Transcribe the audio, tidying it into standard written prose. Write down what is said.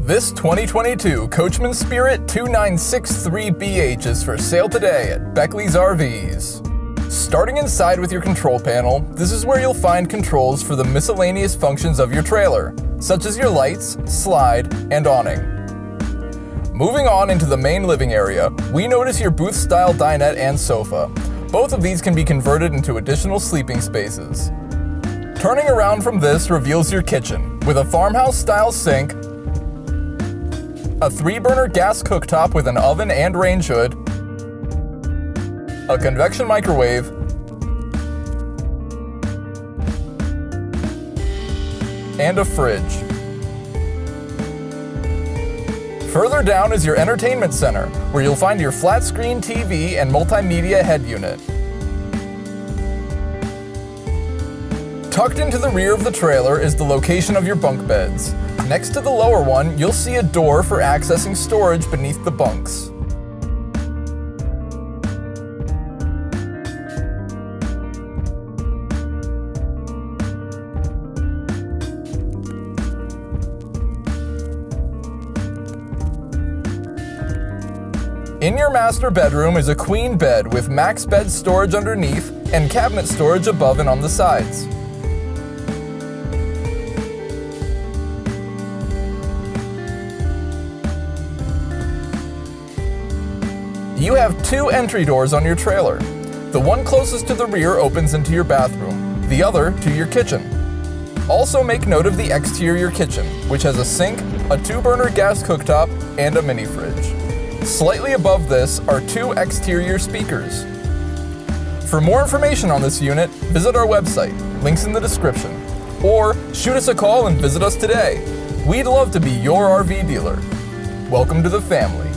This 2022 Coachmen Spirit 2963BH is for sale today at Beckley's RVs. Starting inside with your control panel, this is where you'll find controls for the miscellaneous functions of your trailer, such as your lights, slide, and awning. Moving on into the main living area, we notice your booth-style dinette and sofa. Both of these can be converted into additional sleeping spaces. Turning around from this reveals your kitchen, with a farmhouse-style sink, a 3-burner gas cooktop with an oven and range hood, a convection microwave, and a fridge. Further down is your entertainment center, where you'll find your flat-screen TV and multimedia head unit. Tucked into the rear of the trailer is the location of your bunk beds. Next to the lower one, you'll see a door for accessing storage beneath the bunks. In your master bedroom is a queen bed with max bed storage underneath and cabinet storage above and on the sides. You have 2 entry doors on your trailer. The one closest to the rear opens into your bathroom, the other to your kitchen. Also make note of the exterior kitchen, which has a sink, a 2-burner gas cooktop, and a mini fridge. Slightly above this are 2 exterior speakers. For more information on this unit, visit our website, links in the description, or shoot us a call and visit us today. We'd love to be your RV dealer. Welcome to the family.